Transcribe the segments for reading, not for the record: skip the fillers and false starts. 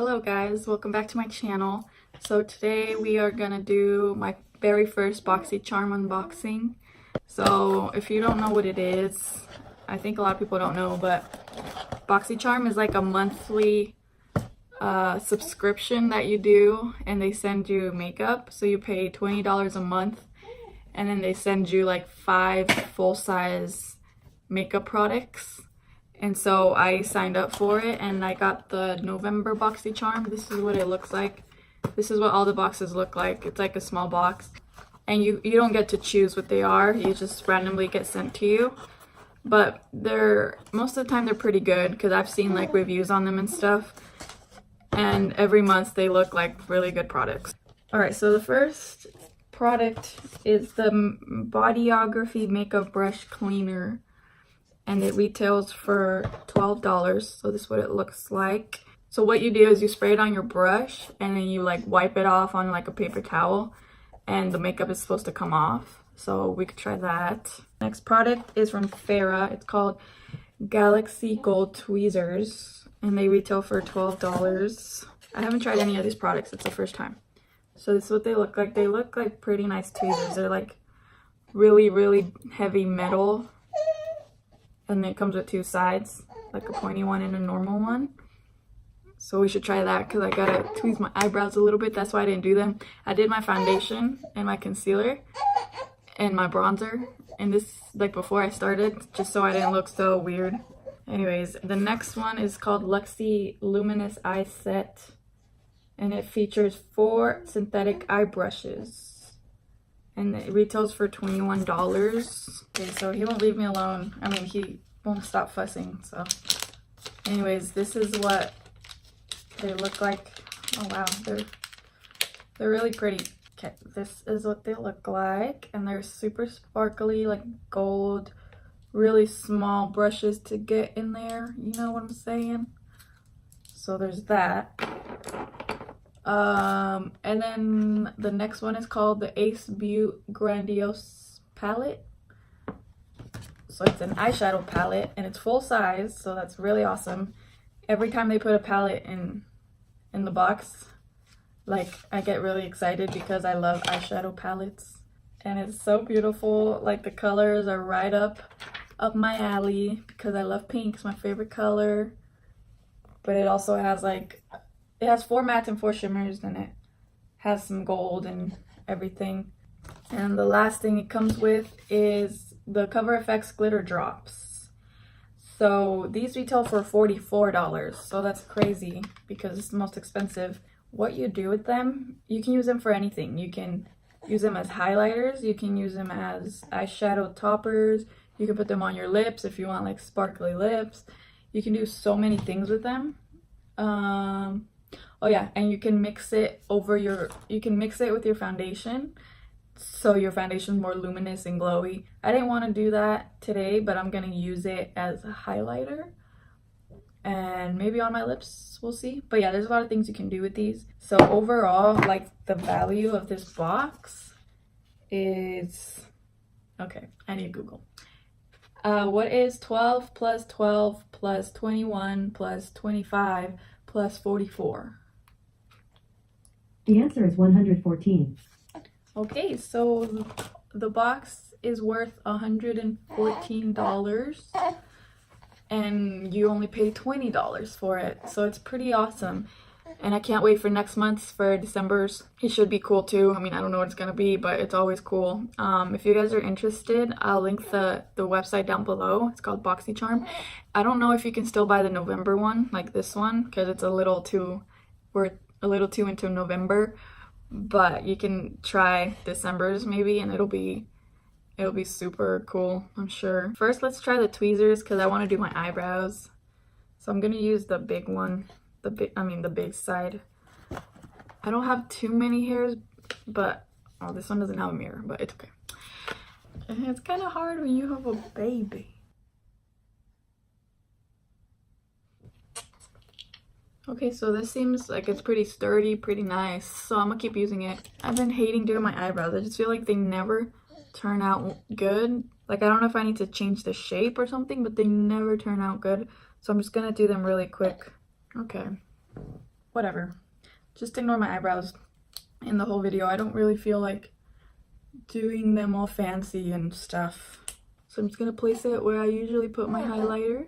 Hello guys, welcome back to my channel. So today we are gonna do my very first BOXYCHARM unboxing. So if you don't know what it is, I think a lot of people don't know, but BOXYCHARM is like a monthly subscription that you do, and they send you makeup. So you pay $20 a month, and then they send you like 5 full-size makeup products. And so I signed up for it and I got the November BOXYCHARM. This is what it looks like. This is what all the boxes look like. It's like a small box. And you don't get to choose what they are. You just randomly get sent to you. But most of the time they're pretty good because I've seen like reviews on them and stuff. And every month they look like really good products. Alright, so the first product is the Bodyography Makeup Brush Cleaner. And it retails for $12. So this is what it looks like. So what you do is you spray it on your brush and then you like wipe it off on like a paper towel, and the makeup is supposed to come off. So we could try that. Next product is from Farrah. It's called Galaxy Gold Tweezers and they retail for $12. I haven't tried any of these products. It's the first time. So this is what they look like. They look like pretty nice tweezers. They're like really heavy metal. And it comes with 2 sides, like a pointy one and a normal one. So we should try that because I gotta tweeze my eyebrows a little bit. That's why I didn't do them. I did my foundation and my concealer and my bronzer. And this, like before I started, just so I didn't look so weird. Anyways, the next one is called Luxie Luminous Eye Set. And it features 4 synthetic eye brushes. And it retails for $21. Okay, so he won't leave me alone. I mean, he won't stop fussing, so. Anyways, this is what they look like. Oh wow, they're really pretty. Okay, this is what they look like. And they're super sparkly, like gold. Really small brushes to get in there. You know what I'm saying? So there's that. And then the next one is called the Ace Beauty Grandiose Palette. So it's an eyeshadow palette and it's full size, so that's really awesome. Every time they put a palette in the box, like I get really excited because I love eyeshadow palettes. And it's so beautiful. Like the colors are right up my alley because I love pink. It's my favorite color. But it also has like, it has 4 mattes and 4 shimmers, and it has some gold and everything. And the last thing it comes with is the Cover FX Glitter Drops. So these retail for $44. So that's crazy because it's the most expensive. What you do with them, you can use them for anything. You can use them as highlighters. You can use them as eyeshadow toppers. You can put them on your lips if you want like sparkly lips. You can do so many things with them. Oh yeah, and you can mix it with your foundation, so your foundation is more luminous and glowy. I didn't want to do that today, but I'm gonna use it as a highlighter and maybe on my lips, we'll see. But yeah, there's a lot of things you can do with these. So overall, like the value of this box is, okay, I need to Google. What is 12 plus 12 plus 21 plus 25 plus 44? The answer is 114. Okay, so the box is worth $114 and you only pay $20 for it. So it's pretty awesome. And I can't wait for next month's, for December's. It should be cool too. I mean, I don't know what it's gonna be, but it's always cool. If you guys are interested, I'll link the website down below. It's called BOXYCHARM. I don't know if you can still buy the November one, like this one, because it's we're a little too into November, but you can try December's maybe, and it'll be super cool, I'm sure. First, let's try the tweezers because I want to do my eyebrows. So I'm gonna use the big one. The big side. I don't have too many hairs, but oh, this one doesn't have a mirror, but it's okay. And it's kind of hard when you have a baby. Okay, so this seems like it's pretty sturdy, pretty nice, so I'm gonna keep using it. I've been hating doing my eyebrows. I just feel like they never turn out good. Like I don't know if I need to change the shape or something, but they never turn out good. So I'm just gonna do them really quick. Okay. whatever. Just ignore my eyebrows in the whole video. I don't really feel like doing them all fancy and stuff. So I'm just gonna place it where I usually put my highlighter.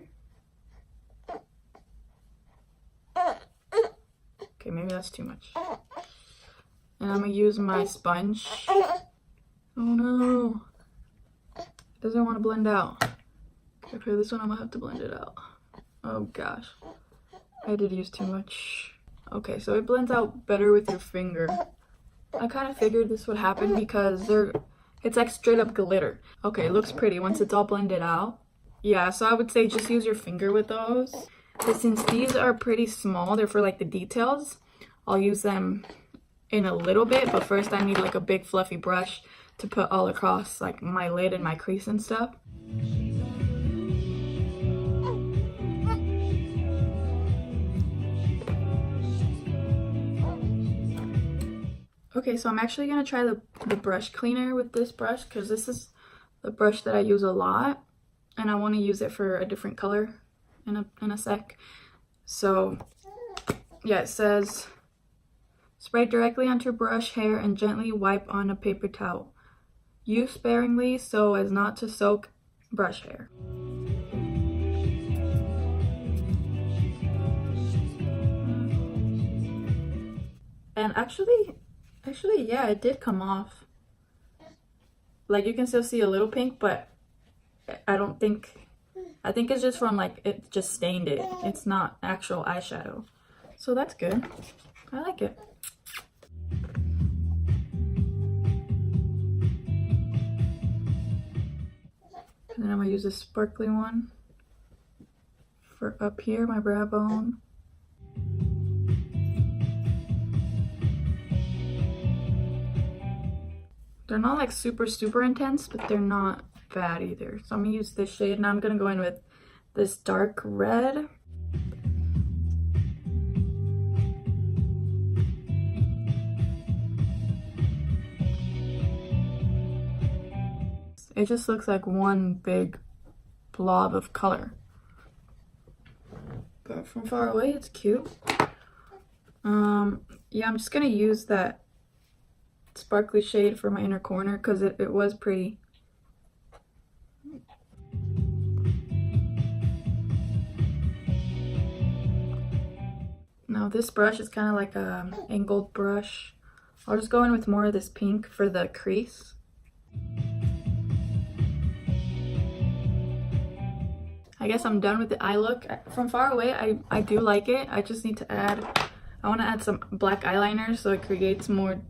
Okay, maybe that's too much. And I'm gonna use my sponge. Oh no. It doesn't want to blend out. Okay, this one I'm gonna have to blend it out. Oh gosh. I did use too much. Okay, so it blends out better with your finger. I kind of figured this would happen because it's like straight up glitter. Okay, it looks pretty once it's all blended out. Yeah, so I would say just use your finger with those. But since these are pretty small, they're for like the details, I'll use them in a little bit, but first I need like a big fluffy brush to put all across like my lid and my crease and stuff. Okay, so I'm actually gonna try the brush cleaner with this brush because this is the brush that I use a lot and I want to use it for a different color in a sec. So yeah, it says spray directly onto brush hair and gently wipe on a paper towel. Use sparingly so as not to soak brush hair. And actually yeah, it did come off. Like you can still see a little pink, but I think it's just from like it just stained it. It's not actual eyeshadow. So that's good. I like it. And then I'm gonna use a sparkly one for up here, my brow bone. They're not like super intense, but they're not bad either. So I'm gonna use this shade. Now I'm gonna go in with this dark red. It just looks like one big blob of color. But from far away, it's cute. Yeah, I'm just gonna use that sparkly shade for my inner corner because it was pretty. Now this brush is kind of like a angled brush. I'll just go in with more of this pink for the crease. I guess I'm done with the eye look. From far away, I do like it. I just need to I want to add some black eyeliner so it creates more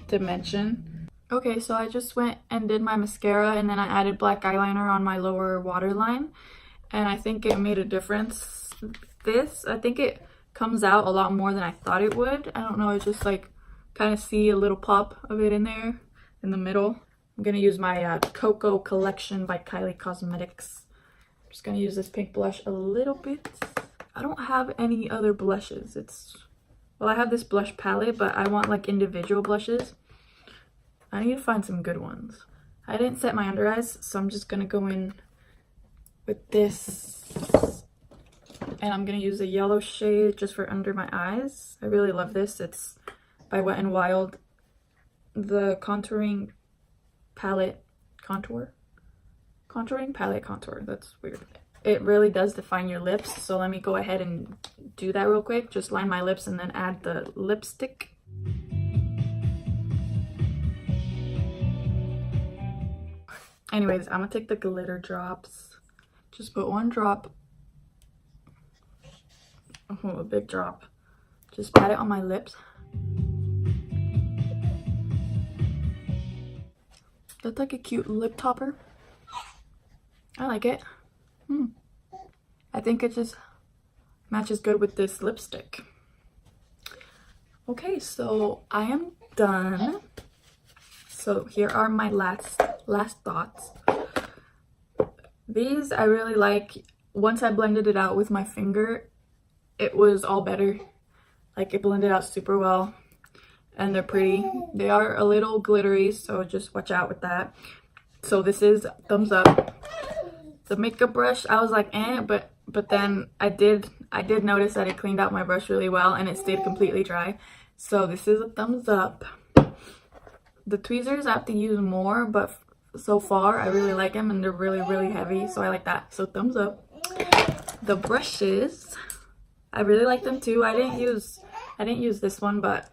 dimension. Okay, so I just went and did my mascara and then I added black eyeliner on my lower waterline and I think it made a difference. I think it comes out a lot more than I thought it would. I don't know, I just like kind of see a little pop of it in there in the middle. I'm gonna use my Cocoa Collection by Kylie Cosmetics. I'm just gonna use this pink blush a little bit. I don't have any other blushes. Well, I have this blush palette, but I want like individual blushes. I need to find some good ones. I didn't set my under eyes, so I'm just gonna go in with this. And I'm gonna use a yellow shade just for under my eyes. I really love this. It's by Wet n Wild. The contouring palette contour. Contouring palette contour. That's weird. It really does define your lips. So let me go ahead and do that real quick. Just line my lips and then add the lipstick. Anyways, I'm gonna take the glitter drops. Just put one drop. Oh, a big drop. Just pat it on my lips. That's like a cute lip topper. I like it. I think it just matches good with this lipstick. Okay, so I am done. So here are my last thoughts. These I really like. Once I blended it out with my finger, it was all better. Like it blended out super well and they're pretty. They are a little glittery, so just watch out with that. So this is thumbs up. The makeup brush, I was like, but then I I did notice that it cleaned out my brush really well and it stayed completely dry. So this is a thumbs up. The tweezers I have to use more, but so far I really like them and they're really heavy, so I like that. So thumbs up. The brushes, I really like them too. I didn't use this one, but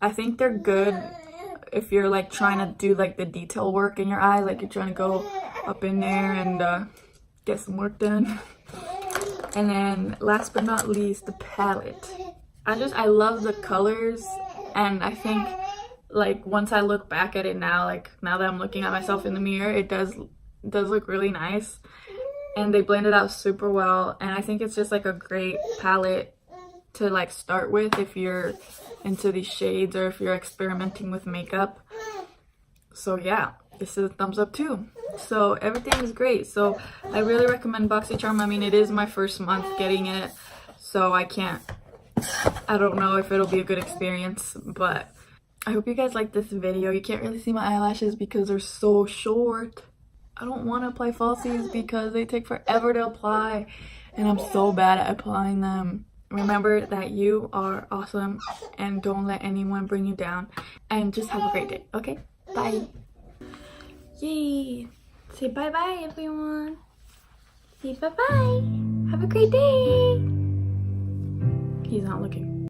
I think they're good if you're like trying to do like the detail work in your eye, like you're trying to go up in there and get some work done. And then last but not least, the palette. I love the colors, and I think like once I look back at it now, like now that I'm looking at myself in the mirror, it does look really nice, and they blend it out super well. And I think it's just like a great palette to like start with if you're into these shades or if you're experimenting with makeup. So yeah, this is a thumbs up too. So everything is great. So I really recommend BOXYCHARM. I mean, it is my first month getting it, so I don't know if it'll be a good experience, but I hope you guys like this video. You can't really see my eyelashes because they're so short. I don't want to apply falsies because they take forever to apply, and I'm so bad at applying them. Remember that you are awesome, and don't let anyone bring you down, and just have a great day. Okay, bye. Yay. Say bye bye, everyone. Say bye bye. Have a great day. He's not looking.